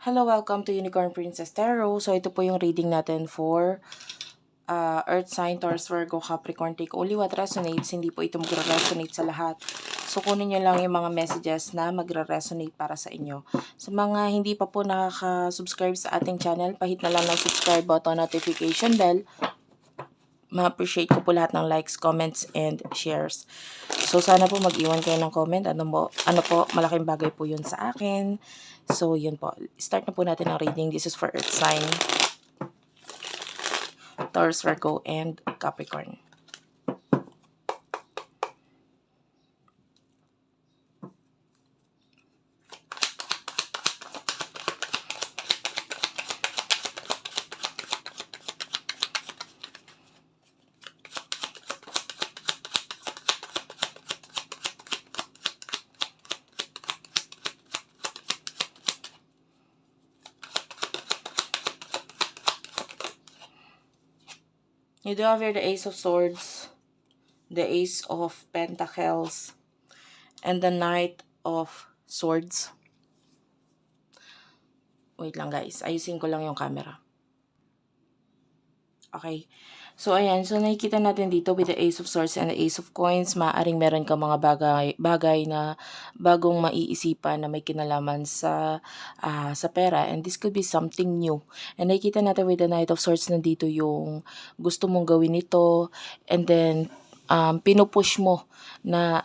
Hello, welcome to Unicorn Princess Tarot. So, ito po yung reading natin for Earth Sign, Taurus, Virgo, Capricorn. Take only what resonates. Hindi po ito magre-resonate sa lahat. So, kunin nyo lang yung mga messages na magre-resonate para sa inyo. Sa mga hindi pa po nakaka-subscribe sa ating channel, pahit na lang ng subscribe button, notification bell. Ma-appreciate ko po lahat ng likes, comments, and shares. So, sana po mag-iwan kayo ng comment. Ano po, malaking bagay po yun sa akin. So, yun po. Start na po natin ang reading. This is for Earth Sign, Taurus, Virgo, and Capricorn. You do have here the Ace of Swords, the Ace of Pentacles, and the Knight of Swords. Wait lang guys, ayusin ko lang yung camera. Okay. So, ayan. So, nakikita natin dito with the Ace of Swords and the Ace of Coins, maaaring meron ka mga bagay na bagong maiisipan na may kinalaman sa pera. And this could be something new. And nakikita natin with the Knight of Swords, nandito yung gusto mong gawin ito. And then, pinupush mo na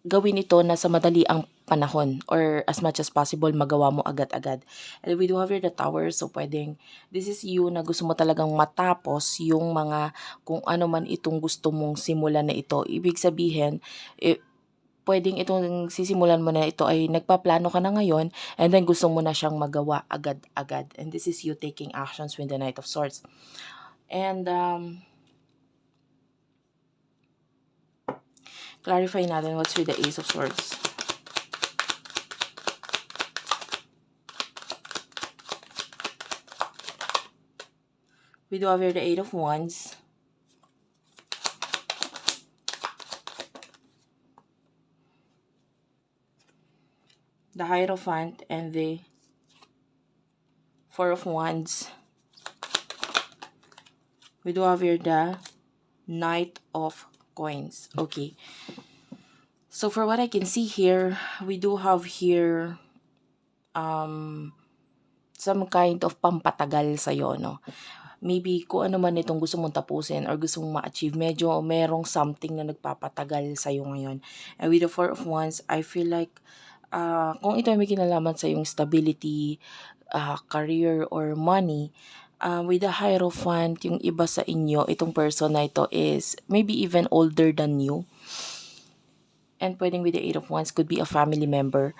gawin ito na sa madali ang panahon or as much as possible magawa mo agad-agad. And we do have here the Tower, so pwedeng this is you na gusto mo talagang matapos yung mga kung ano man itong gusto mong simulan na ito. Ibig sabihin, pwedeng itong sisimulan mo na ito ay nagpaplano ka na ngayon and then gusto mo na siyang magawa agad-agad. And this is you taking actions with the Knight of Swords. And clarify natin what's with the Ace of Swords. We do have here the Eight of Wands, the Hierophant, and the Four of Wands. We do have here the Knight of Coins. Okay. So for what I can see here, we do have here some kind of pampatagal sa'yo, no? Maybe kung ano man itong gusto mong tapusin or gusto mong ma-achieve, medyo merong something na nagpapatagal sa'yo ngayon. And with the Four of Wands, I feel like kung ito ay may kinalaman sa yung stability, career, or money, with the Hierophant, yung iba sa inyo, itong person na ito is maybe even older than you. And pwedeng with the Eight of Wands, could be a family member.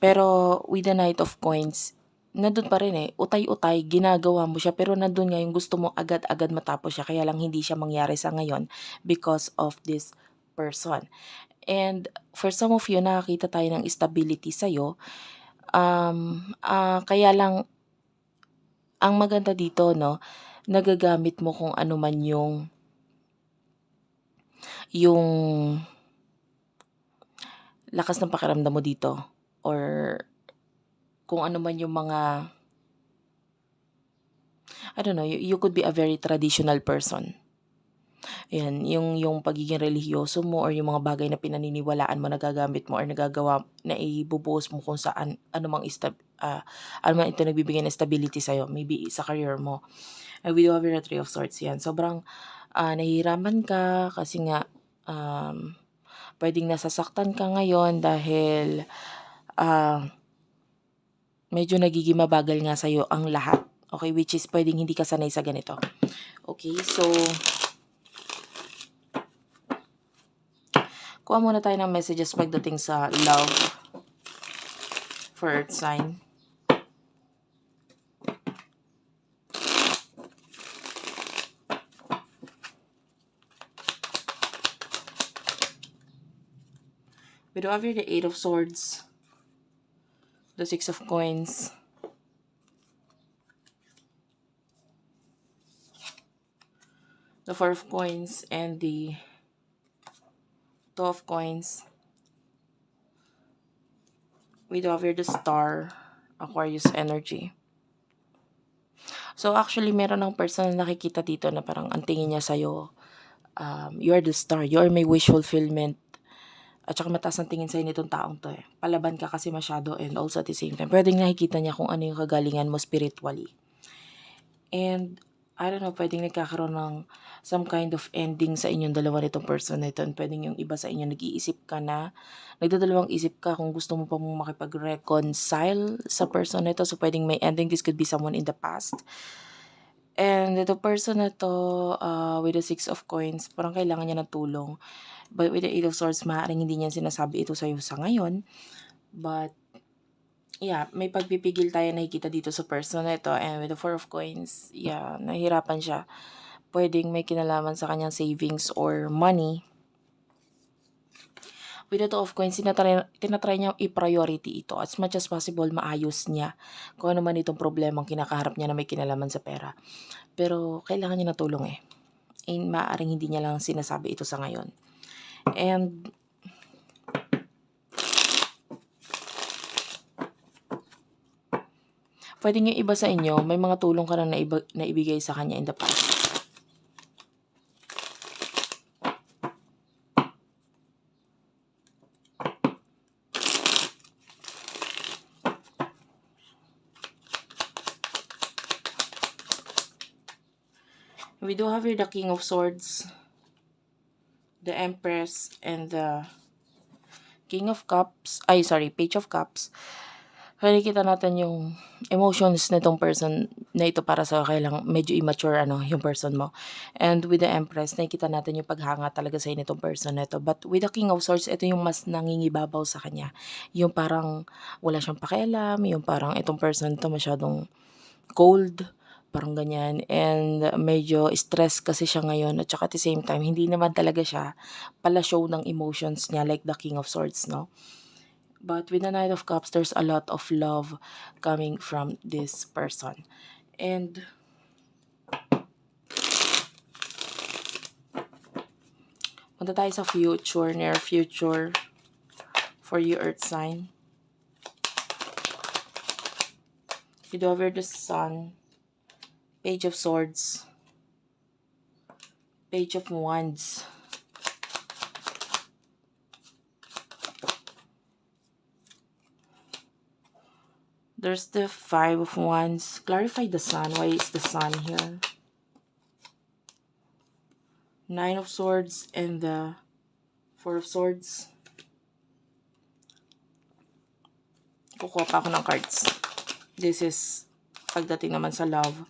Pero with the Knight of Coins, nandun pa rin utay-utay, ginagawa mo siya, pero nandun nga yung gusto mo agad-agad matapos siya, kaya lang hindi siya mangyari sa ngayon because of this person. And for some of you, nakakita tayo ng stability sa'yo. Kaya lang, ang maganda dito, no, nagagamit mo kung ano man yung lakas ng pakiramdam mo dito, or kung ano man yung mga, I don't know, you could be a very traditional person. Ayan, yung pagiging relihiyoso mo or yung mga bagay na pinaniniwalaan mo, nagagamit mo or nagagawa, na ibubuhos mo kung saan, ano man ito nagbibigay ng stability sa'yo, maybe sa career mo. And we do have the Three of Swords yan. Sobrang nahihiraman ka kasi nga pwedeng nasasaktan ka ngayon dahil medyo nagiging mabagal nga sa'yo ang lahat. Okay, which is pwedeng hindi ka sanay sa ganito. Okay, so kuha muna tayo ng messages pagdating sa love for Earth Sign. We do have here the Eight of Swords, the Six of Coins, the Four of Coins, and the Two of Coins. We do have here the Star, Aquarius energy. So actually meron ng person na nakikita dito na parang ang tingin niya sa'yo, you are the star, you are my wish fulfillment. At saka mataas ang tingin sa'yo nitong taong to eh. Palaban ka kasi masyado, and also at the same time, pwedeng nakikita niya kung ano yung kagalingan mo spiritually. And I don't know, pwedeng nagkakaroon ng some kind of ending sa inyong dalawa nitong person na ito. And pwedeng yung iba sa inyo nag-iisip ka na, nagdadalawang isip ka kung gusto mo pa mong makipag-reconcile sa person na ito. So pwedeng may ending. This could be someone in the past. And the person na to, with the 6 of coins, parang kailangan niya ng tulong. But with the 8 of swords, maaaring hindi niya sinasabi ito sa'yo sa ngayon. But yeah, may pagpipigil tayo nakikita dito sa person na ito. And with the 4 of coins, yeah, nahihirapan siya. Pwedeng may kinalaman sa kanyang savings or money. With the 2 of coins, tinatry niya i-priority ito. As much as possible, maayos niya kung ano man itong problemang kinakaharap niya na may kinalaman sa pera. Pero kailangan niya na tulong eh. And maaaring hindi niya lang sinasabi ito sa ngayon. And pwedeng yung iba sa inyo, may mga tulong ka na naibigay sa kanya in the past. We do have here the King of Swords, the Empress, and the King of Cups. Page of Cups. Nakikita natin yung emotions nitong person na ito para sa kailang medyo immature yung person mo. And with the Empress, nakikita natin yung paghanga talaga sa nitong person na ito. But with the King of Swords, ito yung mas nangingibabaw sa kanya. Yung parang wala siyang pakialam, yung parang itong person to masyadong cold, parang ganyan. And medyo stress kasi siya ngayon. At saka at the same time, hindi naman talaga siya pala show ng emotions niya like the King of Swords, no? But with the Knight of Cups, there's a lot of love coming from this person. And punta tayo sa future, near future for you, Earth sign. You do have the Sun, Page of Swords, Page of Wands, there's the 5 of Wands. Clarify the Sun. Why is the Sun here? 9 of Swords and the 4 of Swords. Kukuha pa ako ng cards. This is pagdating naman sa love.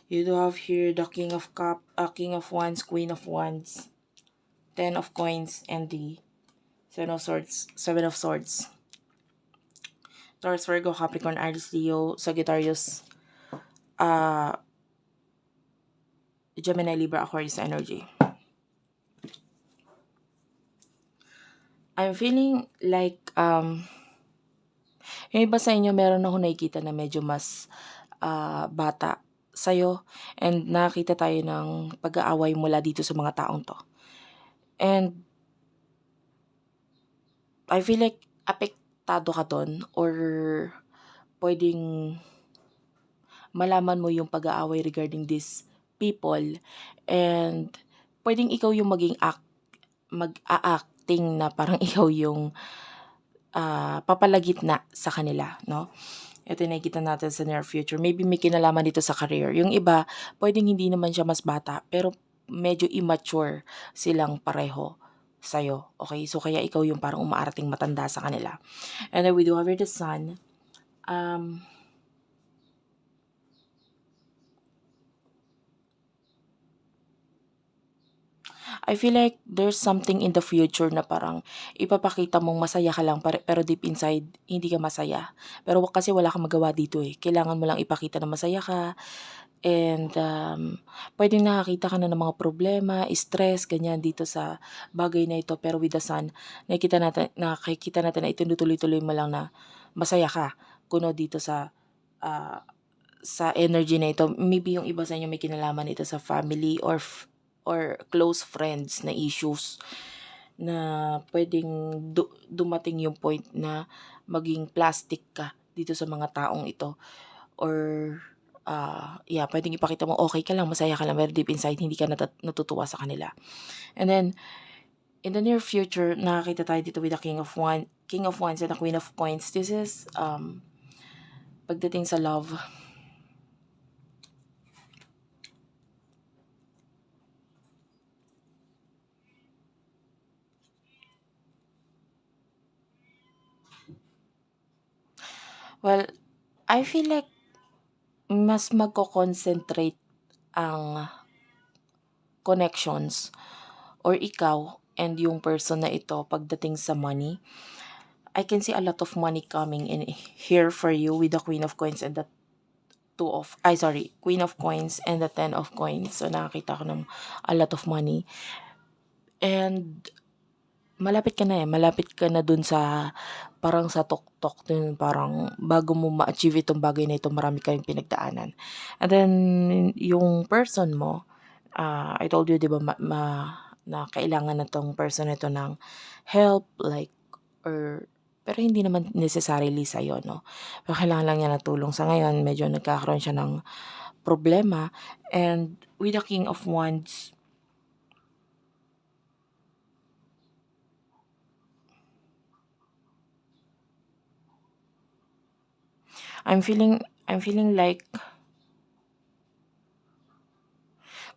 You do have here the King of Wands, Queen of Wands, 10 of Coins, and the 7 of Swords. Taurus, Virgo, Capricorn, Aries, Leo, Sagittarius, Gemini, Libra, Aquarius energy. I'm feeling like yung iba sa inyo meron ako nakikita na medyo mas bata sa'yo, and nakita tayo ng pag-aaway mula dito sa mga taong to. And I feel like apektado ka doon, or pwedeng malaman mo yung pag-aaway regarding these people, and pwedeng ikaw yung mag-a-acting na parang ikaw yung papalagitna sa kanila, no? Ito yung nakikita natin sa near future. Maybe may kinalaman dito sa career. Yung iba, pwedeng hindi naman siya mas bata, pero medyo immature silang pareho sa'yo. Okay? So, kaya ikaw yung parang umaarating matanda sa kanila. And then we do have here the Sun. I feel like there's something in the future na parang ipapakita mong masaya ka lang, pero deep inside, hindi ka masaya. Pero kasi wala kang magawa dito eh. Kailangan mo lang ipakita na masaya ka. And pwedeng nakakita ka na ng mga problema, stress, ganyan dito sa bagay na ito. Pero with the Sun, nakikita natin na itinutuloy-tuloy mo lang na masaya ka. Kuno dito sa energy na ito. Maybe yung iba sa inyo may kinalaman ito sa family or close friends na issues na pwedeng dumating yung point na maging plastic ka dito sa mga taong ito. Or pwedeng ipakita mo okay ka lang, masaya ka lang, pero deep inside hindi ka natutuwa sa kanila. And then, in the near future, nakakita tayo dito with the King of Wands and the Queen of Coins. This is pagdating sa love. Well, I feel like mas magko-concentrate ang connections or ikaw and yung person na ito pagdating sa money. I can see a lot of money coming in here for you with the Queen of Coins and the Queen of Coins and the Ten of Coins. So nakakita ko ng a lot of money. And malapit ka na dun sa parang sa tuktok dun, parang bago mo ma-achieve itong bagay na ito, marami kayong pinagdaanan. And then yung person mo, I told you 'di ba na kailangan na tong person na ito ng help, like, or pero hindi naman necessarily sa'yo, no? Pero kailangan lang niya ng tulong. Sa ngayon medyo nagkakaroon siya ng problema. And with the King of Wands, I'm feeling like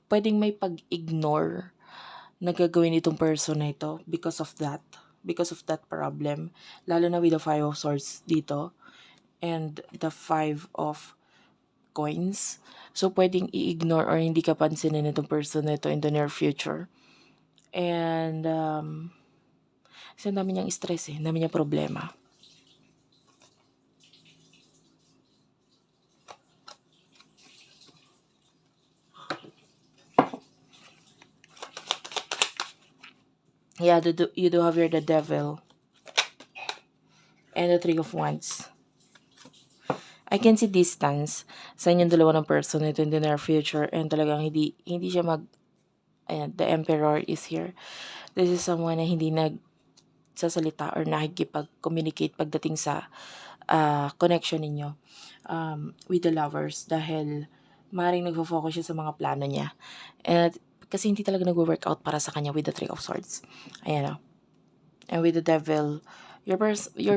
puwedeng may pag-ignore na gagawin nitong person na ito because of that problem. Lalo na with the Five of Swords dito and the Five of Coins. So, puwedeng i-ignore or hindi ka pansinin nitong person na ito in the near future. And, kasi ang dami niyang stress, ang dami niyang problema. Yeah, you do have here the Devil and the Three of Wands. I can see distance sa inyong dalawa ng person na ito in the near future, and talagang hindi siya ayan, the Emperor is here. This is someone na hindi nagsasalita or nakikipag-communicate pagdating sa connection ninyo with the lovers, dahil maaaring nagfo-focus siya sa mga plano niya. And kasi hindi talaga nagwo-workout para sa kanya with the Three of Swords. Ayan o. And with the Devil, your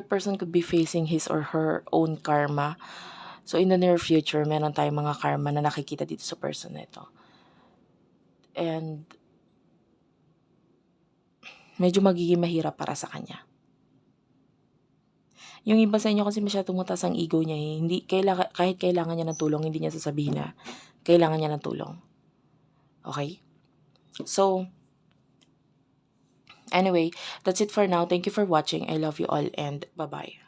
person could be facing his or her own karma. So in the near future, meron tayong mga karma na nakikita dito sa person na ito. And medyo magiging mahirap para sa kanya. Yung iba sa inyo kasi masyadong mataas ang ego niya, eh. Kahit kailangan niya ng tulong, hindi niya sasabihin na kailangan niya ng tulong. Okay? So, anyway, that's it for now. Thank you for watching. I love you all and bye-bye.